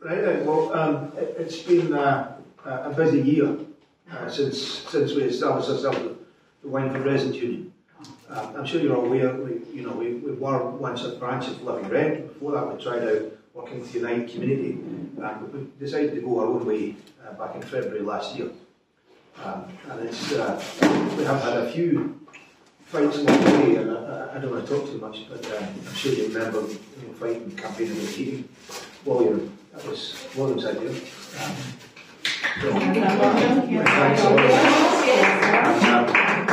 Right, well, it's been a busy year since we established ourselves at the Wyndford Residents Union. I'm sure you're all aware, we were once a branch of Living Rent. Before that, we tried out working with Unite Community, but we decided to go our own way back in February last year. And it's we have had a few fights along the way, and I don't want to talk too much, but I'm sure you remember fighting, campaigning, and eating. William, that was William's idea.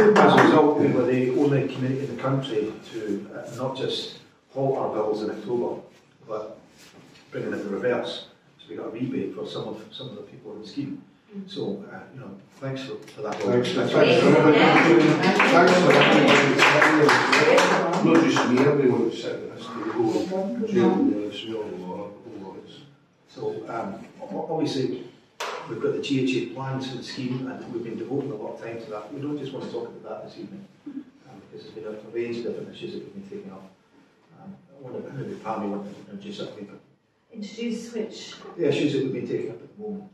As a result, we were the only community in the country to not just halt our bills in October, but bring it in the reverse. So we got a rebate for some of the people in the scheme. So, thanks for that. Thanks for that. Not just me, everyone that's sitting at this table, So, obviously, we've got the GHA plans for the scheme, and we've been devoting a lot of time to that. We don't just want to talk about that this evening, because there's been a range of different issues that we've been taking up. I wonder maybe Pam, you want to introduce that maybe? Introduce which? The issues that we've been taking up at the moment.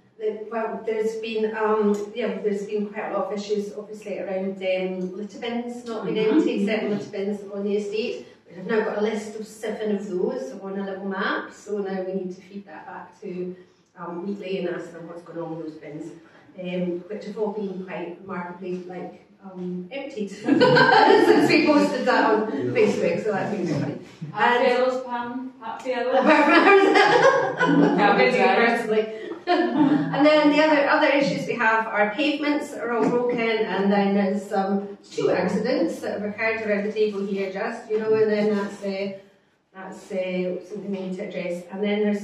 Well, there's been quite a lot of issues, obviously, around litter bins not being empty, certain litter bins on the estate. We've now got a list of 7 of those on a little map, so now we need to feed that back to Wheatley and ask them what's going on with those bins, which have all been quite remarkably emptied since we posted that on Facebook, so that's been funny. Happy Pam? Happy personally. And then the other issues we have are pavements that are all broken, and then there's 2 accidents that have occurred around the table here just, and then that's something we need to address. And then there's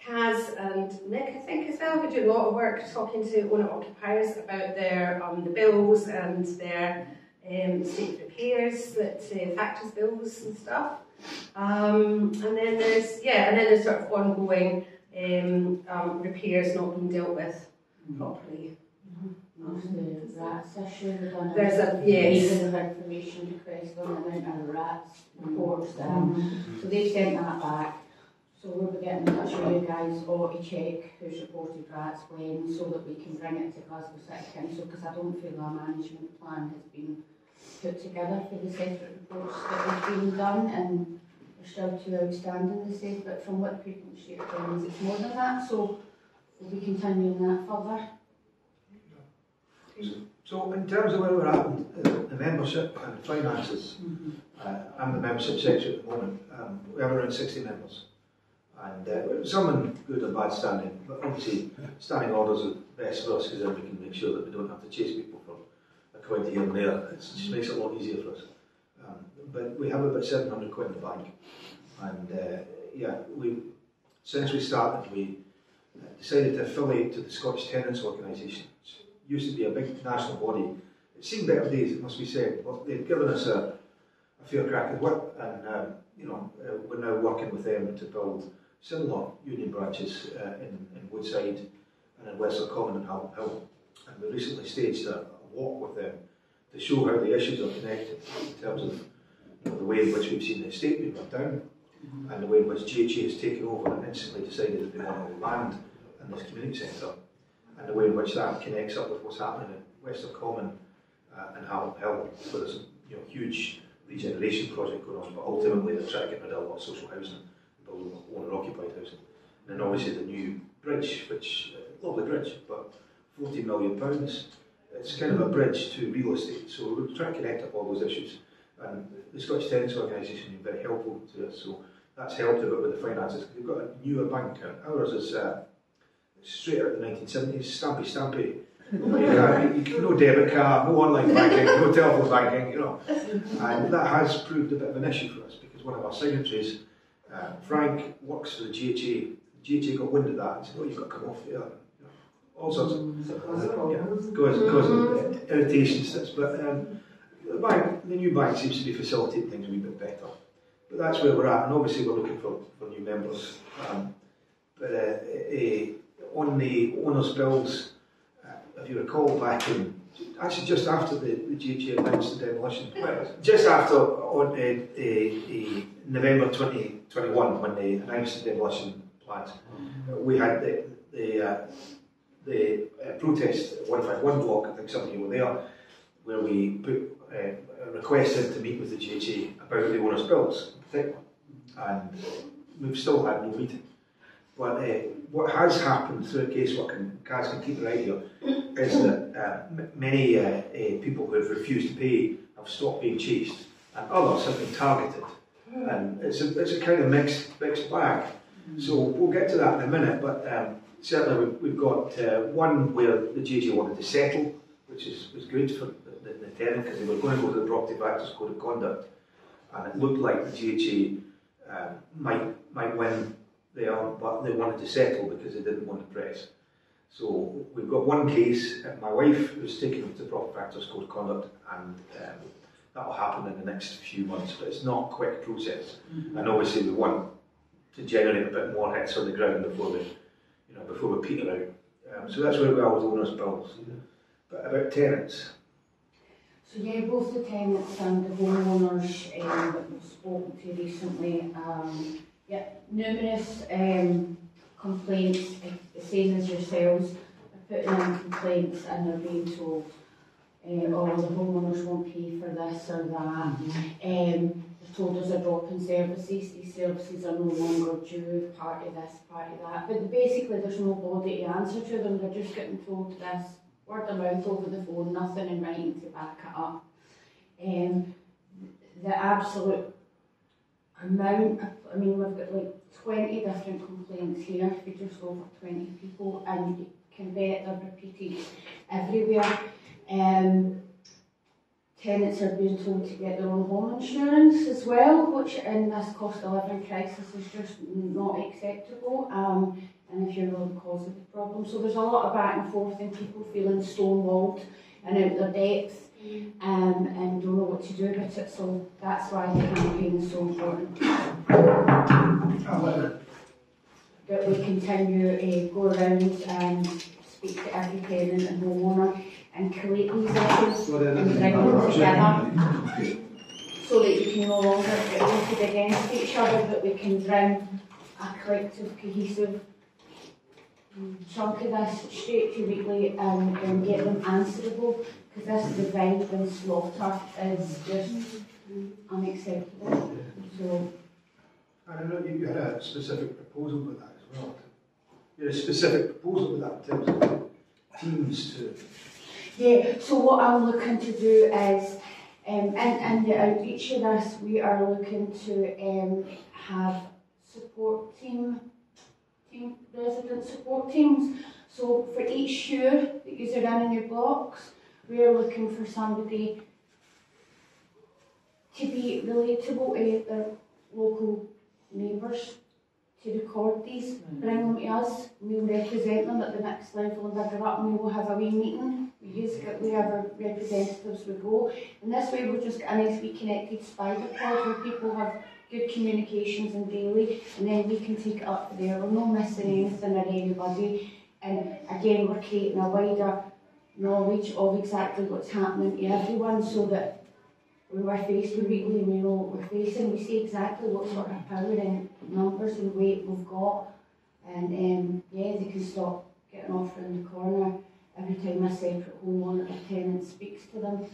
Kaz and Nick, I think, as well. We do a lot of work talking to owner-occupiers about their the bills and their state repairs, that factors bills and stuff. And then there's sort of ongoing repairs not being dealt with properly. The rats issue, there's a information request on the amount of rats reports, so they've sent that back. So we'll be getting in touch with you guys or to check who's reported rats when, so that we can bring it to Glasgow City Council, because I don't feel our management plan has been put together for the separate reports that have been done, and there's still 2 outstanding, they said, but from what people share things, it's more than that, so we'll be continuing that further. So in terms of where we're at in the membership and finances, I'm the membership secretary at the moment. We have around 60 members, and some in good and bad standing, but obviously standing orders are best for us, because then we can make sure that we don't have to chase people for a quid here and there. It just makes it a lot easier for us. But we have about 700 quid in the bank, and since we started, we decided to affiliate to the Scottish Tenants Organisation. It used to be a big national body. It's seen better days, it must be said, but they've given us a fair crack at work, and we're now working with them to build similar union branches in Woodside and in Western Common and Hallam Hill. And we recently staged a walk with them to show how the issues are connected in terms of the way in which we've seen the estate being run down, and the way in which GHA has taken over and instantly decided that they want to land in this community centre, and the way in which that connects up with what's happening in Western Common and Hallam Hill, where there's a huge regeneration project going on, but ultimately they're trying to get rid of a lot of social housing, build owner-occupied housing. And then obviously the new bridge, which, lovely bridge, but £40 million. It's kind of a bridge to real estate, so we're trying to connect up all those issues. And the Scottish Tenants Organisation has been very helpful to us, so that's helped a bit with the finances. We've got a newer bank account. Ours is straight out of the 1970s, stampy. No debit card, no online banking, no telephone banking, And that has proved a bit of an issue for us, because one of our signatories, Frank, works for the GHA. GHA got wind of that and said, "Oh, you've got to come off there." All sorts of causing irritations. But the new bank seems to be facilitating things a wee bit better. But that's where we're at, and obviously we're looking for new members. On the owners' bills, if you recall, back in actually just after the GHA announced the demolition, just after on November 2021, when they announced the demolition plans. We had the protest at 151 block, I think some of you were there, where we put a request in to meet with the GHA about the owners' bills in particular, and we've still had no meeting. But what has happened through casework, and Kaz can keep it right here, is that many people who have refused to pay have stopped being chased, and others have been targeted. And it's a kind of mixed bag. So we'll get to that in a minute, but certainly we've got one where the GHA wanted to settle, which was good for the tenant, because they were going to go to the Property Practice Code of Conduct, and it looked like the GHA might win there, but they wanted to settle because they didn't want to press. So we've got one case, my wife was taken to the Property Practice Code of Conduct, and that will happen in the next few months, but it's not a quick process. And obviously we want to generate a bit more hits on the ground before we peter out. So that's where we are with owners' bills. But about tenants. So yeah, both the tenants and the homeowners that we've spoken to recently, numerous complaints, the same as yourselves, are putting in complaints and they're being told, oh, the homeowners won't pay for this or that. They're told there's a drop in services, these services are no longer due, part of this, part of that. But basically there's nobody to answer to them, they're just getting told this, word of mouth over the phone, nothing in writing to back it up. The absolute amount, we've got like 20 different complaints here for just over 20 people, and you can bet they're repeated everywhere. Tenants are being told to get their own home insurance as well, which in this cost of living crisis is just not acceptable, and if you're really the cause of the problem. So there's a lot of back and forth and people feeling stonewalled and out of their depth, and don't know what to do about it, so that's why the campaign is so important. That we continue to go around and speak to every tenant and homeowner and collate these issues and bring them together so that you can no longer get voted against each other, but we can bring a collective, cohesive chunk of this straight to Wheatley and get them answerable, because this divide and slaughter is just unacceptable. So, I know you had a specific proposal with that as well. You had a specific proposal with that in terms of teams to... Yeah, so what I'm looking to do is, in the outreach of this, we are looking to have support resident support teams. So for each year that you are in your blocks, we are looking for somebody to be relatable to their local neighbours, to record these, bring them to us, we'll represent them at the next level and bigger up, and we will have a wee meeting. We have our representatives we go, and this way we've just got a nice wee connected spider pod where people have good communications and daily, and then we can take it up there. We're not missing anything or anybody, and again we're creating a wider knowledge of exactly what's happening to everyone, so that when we're faced with Wheatley, we know what we're facing, we see exactly what sort of power and numbers and weight we've got, and they can stop getting off around the corner every time a separate homeowner or tenant speaks to them.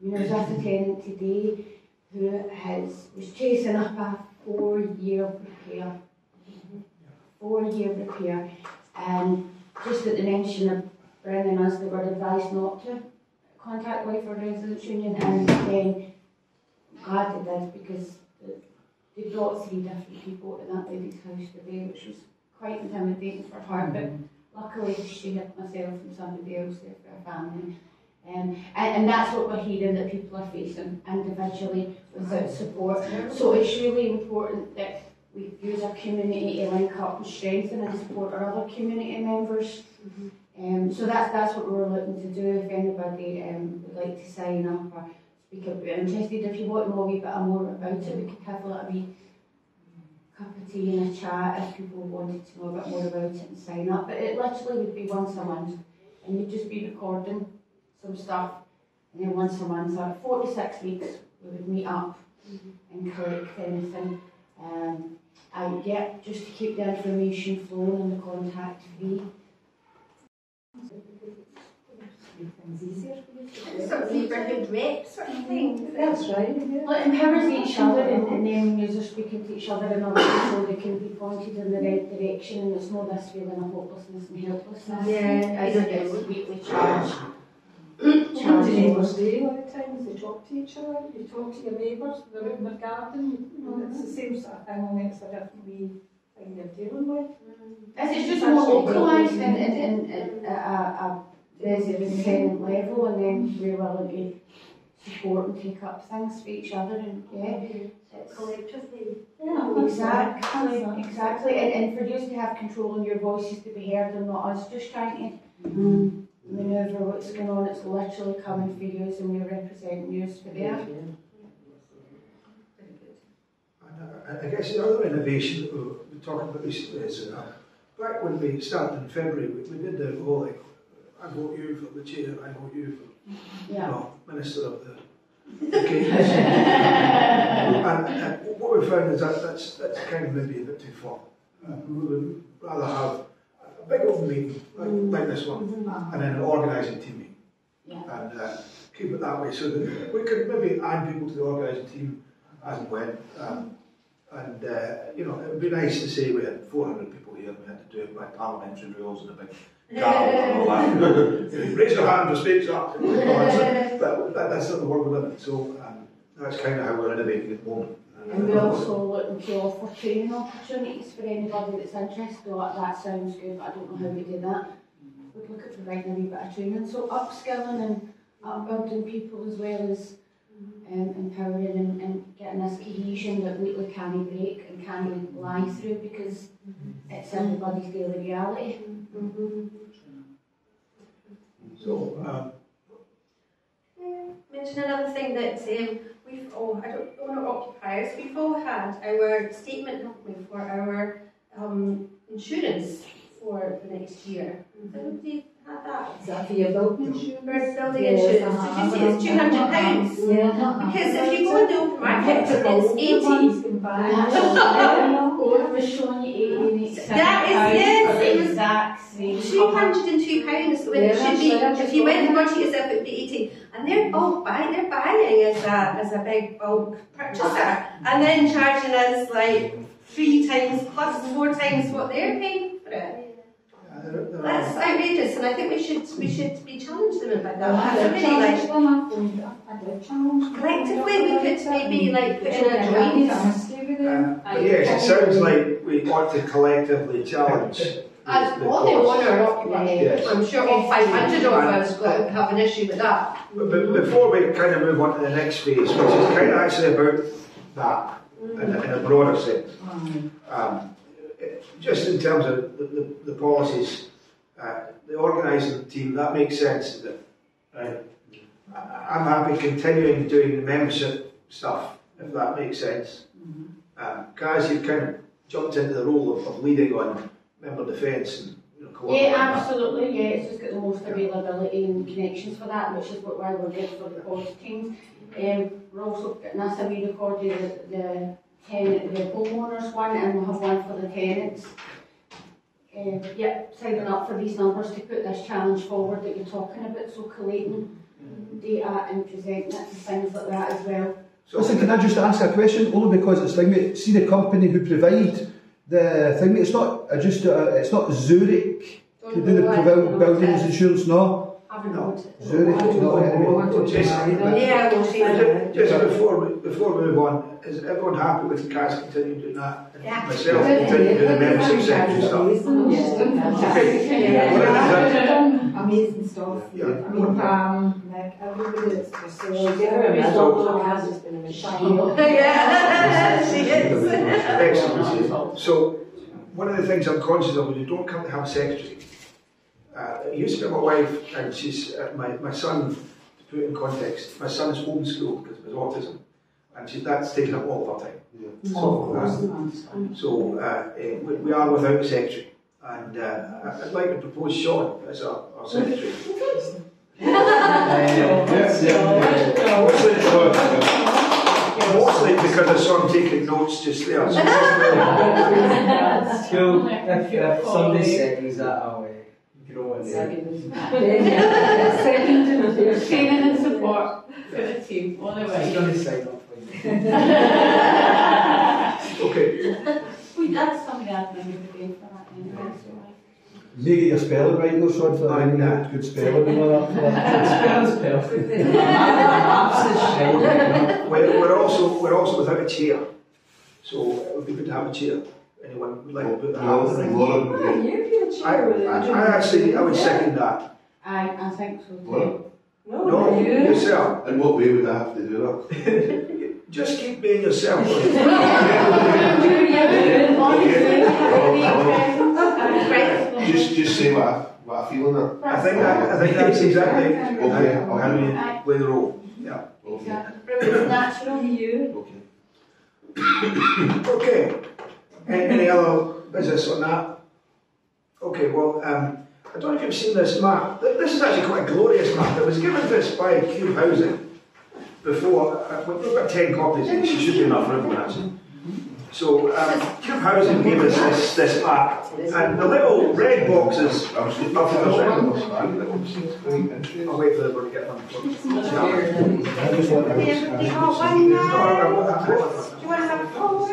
I was with a tenant today who was chasing up a 4-year repair. 4-year repair, and just at the mention of bringing us, they were advised not to contact Wyndford Residents Union, and then I'm glad they did, because they brought 3 different people to that lady's house today, which was quite intimidating for her, but luckily she had myself and somebody else there for her family. And that's what we're hearing, that people are facing individually without support. So it's really important that we use our community to link up and strengthen and support our other community members. So that's what we're looking to do. If anybody would like to sign up or speak up, we're interested. If you want to know a wee bit more about it, we could have a wee cup of tea and a chat if people wanted to know a bit more about it and sign up. But it literally would be once a month, and you'd just be recording some stuff, and then once a month, so 4 to 6 weeks, we would meet up and collect anything. Yeah, just to keep the information flowing and the contact free. Sort of neighbourhood rep sort of thing. That's right. Well, it empowers each other, and then users speaking to each other and other people, they can be pointed in the right direction, and it's not this feeling of hopelessness and helplessness. Yeah, I don't It's know. weekly charge. Charge neighbours do a lot of times, they talk to each other, you talk to your neighbours, they're out in their garden, you know, it's the same sort of thing, only it's a different wee thing you're dealing with. It's just more localised and at a resident tenant level, and then we're willing to support and take up things for each other, and it's Collectively. exactly, and for you to have control and your voices to be heard, and not us just trying to manoeuvre what's going on. It's literally coming for you, and we're representing you for there. I guess the other innovation that we're talking about recently is back when we started in February, we did the whole like, I vote you for the chair, I vote you for Minister of the Games. And what we found is that's kind of maybe a bit too far. We would rather have a big open meeting like this one, and then an organising team meeting, and keep it that way so that we could maybe add people to the organising team as and when. And you know, it would be nice to say we had 400 people here and we had to do it by parliamentary rules and a big gavel and all that. Raise your hand or speak up. That's not the world we live in. So that's kind of how we're innovating at the moment. And we're also looking to offer training opportunities for anybody that's interested. Well, that sounds good, but I don't know how we do that. We'd look at providing a wee bit of training. So upskilling and upbuilding people as well as empowering and getting this cohesion that weekly can't break and can't lie through, because it's everybody's daily reality. So, mention another thing that we've all, I don't know occupiers, we've all had our statement, haven't we, for our insurance for the next year. Has anybody had that? Is that for your building insurance? For building insurance. Did you see it's £200? Yeah. Because if you go in the open market, it's 80. We're showing you 80. That is, yes, it was exact same. £202 when it should be, if you went and bought it yourself, it would be 80. And they're buying as a big bulk purchaser, and then charging us like 3 times plus 4 times what they're paying for it. That's outrageous, and I think we should be challenged them about that. Collectively, we could maybe like put in a joint. yes, it sounds like we ought to collectively challenge. As all the owner occupiers, I'm sure all 500 of us have an issue with that. But before we kind of move on to the next phase, which is kind of actually about that in a broader sense. Just in terms of the policies, the organising team, that makes sense. That I'm happy continuing doing the membership stuff, if that makes sense. Guys, you've kind of jumped into the role of leading on member defence and yeah, absolutely. Yeah, it's just got the most availability and connections for that, which is why we're good for the policy teams. We're also getting us a wee recording the homeowners one, and we'll have one for the tenants. Signing up for these numbers to put this challenge forward that you're talking about, so collating data and presenting it to things like that as well. So listen, can I just ask a question? Only because it's thing, see the company who provide the thing, it's not it's not Zurich to do the buildings insurance, no? Zurich, no. Just before we move on, is everyone happy with Kaz continuing doing that? Yeah. Myself continuing doing the membership secretary stuff? Amazing stuff. Yeah. I mean, like everybody that's just has been a machine. Yeah, she is. Excellent. So, one of the things I'm conscious of is you don't come to have a secretary. It used to be my wife, and she's my son, to put it in context, my son is homeschooled because of his autism, and that's taken up all of our time. So we are without a secretary, and I'd like to propose Sean as our secretary. mostly because I saw him taking notes just there. So So if somebody seconds that, I'll grow it there. Training and support for the team. On the He's way. going to sign up for you. okay. That's something I'd maybe be for that anyway. Make it your spelling right though, Sean, for that. Yeah. Good spelling and all that. Spells perfect. Absolutely. We're also without a chair, so it would be good to have a chair. Anyone would like to put that out? I would second that. I think so too. What? No, yourself. In what way would I have to do that? Just keep being yourself. Just say what I feel in it. I think that's exactly Okay. how we play the role. Yeah. Okay. It's natural to you. Okay. Okay. Any other business on that? Okay. Well, I don't know if you've seen this map. This is actually quite a glorious map. It was given to us by Cube Housing before. We've got 10 copies. It should be enough for everyone actually. So Cube Housing gave us this map, and the little red boxes. I was looking I'll for this one. I'll wait for everyone to get them. I just want to Do you want to have a call?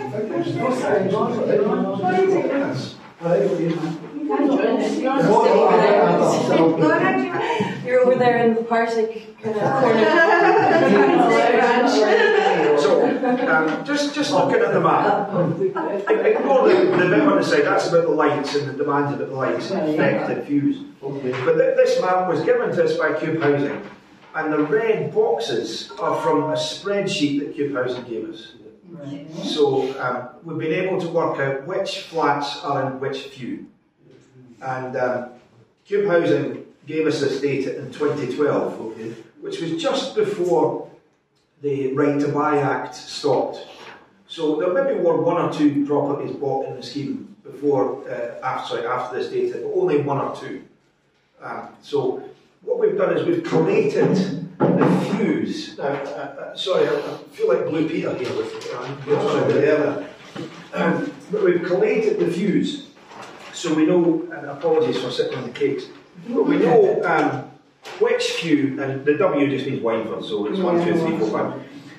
You're over there in the Partick kind of corner. So, just looking at the map, ignore the bit on the side, that's about the lights and the demands about the lights and effective views. But this map was given to us by Cube Housing, and the red boxes are from a spreadsheet that Cube Housing gave us. So, we've been able to work out which flats are in which view. And Cube Housing gave us this data in 2012, which was just before the Right to Buy Act stopped. So there maybe were one or two properties bought in the scheme before, after this data, but only one or two. So what we've done is we've collated the views. Now, sorry, I feel like Blue Peter here with but we've collated the views. So we know, and apologies for sitting on the cakes, but we know which view, and the W just means Wyndford, so it's 1, 2, 3, 4, 5.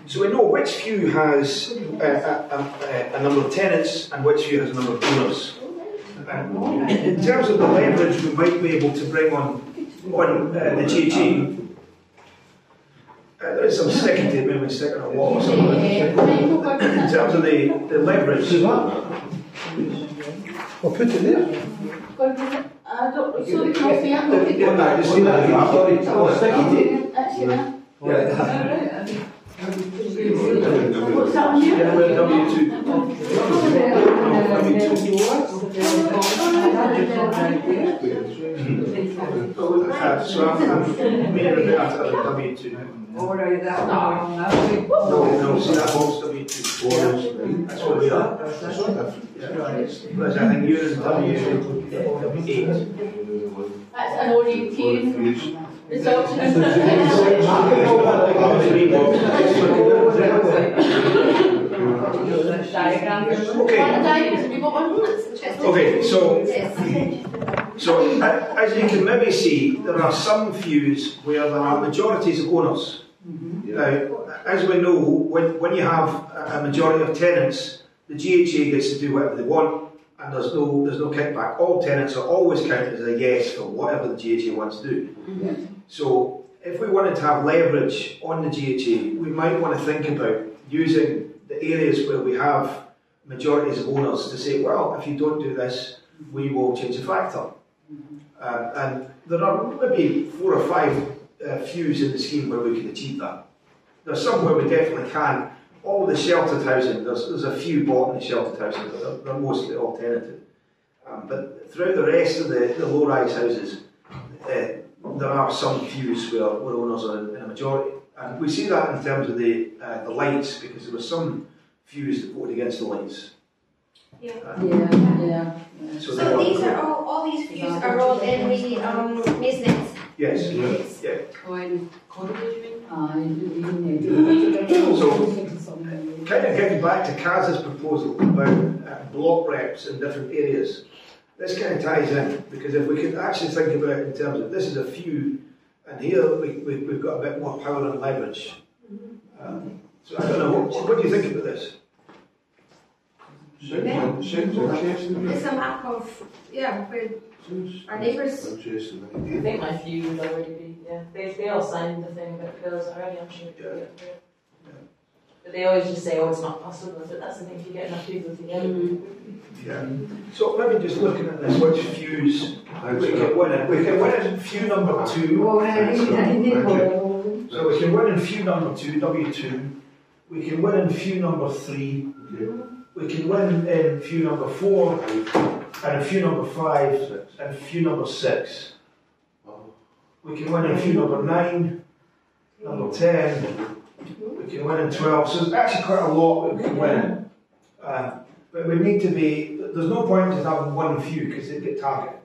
So we know which view has a number of tenants and which view has a number of owners. In terms of the leverage we might be able to bring on the GG, there's some sticky tape, maybe stick on a wall or something. In terms of the leverage. I'll put it there. I don't know, so we can see it. Yeah, just see that. Sorry, sticky tape. That's it. What's that on you? Yeah, we're W2. So I'm made a bit out of W2. Alright, that's No, see that box W2. That's what we are. Whereas I think you're in W8. That's an orientation result. Okay, so as you can maybe see, there are some views where there are majorities of owners. Now, as we know, when you have a majority of tenants, the GHA gets to do whatever they want, and there's no kickback. All tenants are always counted as a yes for whatever the GHA wants to do. So if we wanted to have leverage on the GHA, we might want to think about using the areas where we have majorities of owners to say, well, if you don't do this, we will change the factor. And there are maybe 4 or 5 views in the scheme where we can achieve that. There's some where we definitely can. All the sheltered housing, there's a few bought in the sheltered housing, but they're mostly all tenanted. But throughout the rest of the low-rise houses, there are some views where owners are in a majority. And we see that in terms of the lights, because there were some views that voted against the lights. Yeah. So So these are all these views are all in the maisonettes. Yes. Yeah. kind of getting back to Kaz's proposal about block reps in different areas, this kind of ties in, because if we could actually think about it in terms of this is a few, and here we've got a bit more power and leverage. So I don't know, what do you think about this? It's a map of, yeah, where our neighbours. I think my few would already be, yeah. They all signed the thing about bills already, I'm sure. Yeah. But they always just say, oh, it's not possible. But that's the thing, if you get enough people together. Yeah. So maybe just looking at this, which fuse we can win in. We can win in few number 2. So we can win in few number 2, W2. We can win in few number 3. We can win in few number 4, and in few number 5, and few number 6. We can win in few number 9, number 10. We can win in 12. So there's actually quite a lot that we can win in. But we need to be, there's no point in having one few because they get targeted.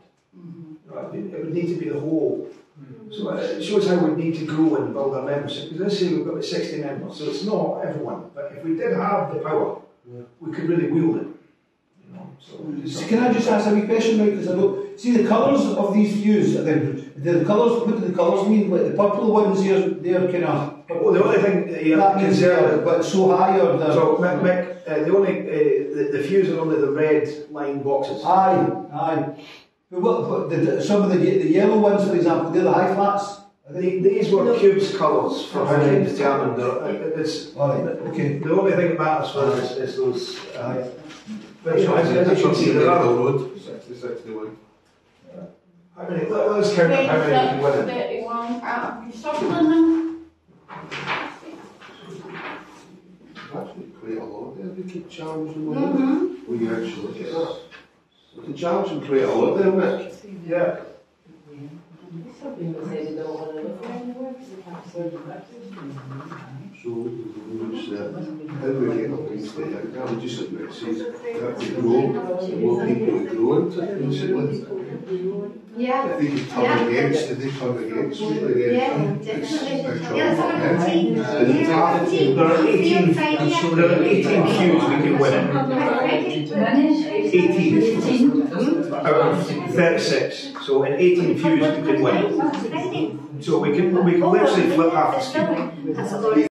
Right? It would need to be the whole. So it shows how we need to grow and build our membership. Because let's say we've got 60 members, so it's not everyone. But if we did have the power, we could really wield it. You know, so can I just ask a wee question, right? Because I don't see the colours of these views. The colours. What do the colours mean? Like the purple ones here, they're kind of. Well, the only thing you're concerned, but so high or the. So Mick, the only the views are only the red line boxes. Aye. But some of the yellow ones, for example, they're the high flats. These were cubes colours for how they determined it's. All right. Okay. The only thing that matters for us is those. But you know, as you can see, there are. Road 6061. How many? Let's count up how many you can win. 31. You circling them? Actually, quite a lot there. We keep challenging them. When you actually look at that, we can challenge them quite a lot there, Mick. Yeah. Some people say they don't want to live there anymore because they can't afford the practice. So, how do we get up into it? Now we just look at it, says that we grow, the more people we grow into it, basically. Yeah. If they can turn against, if they turn against somebody, then Definitely. Yeah, so 14. There are 18. There are 18 cues we can win in. 18 out of 36. So in 18 views we can win. So we can literally flip half the screen.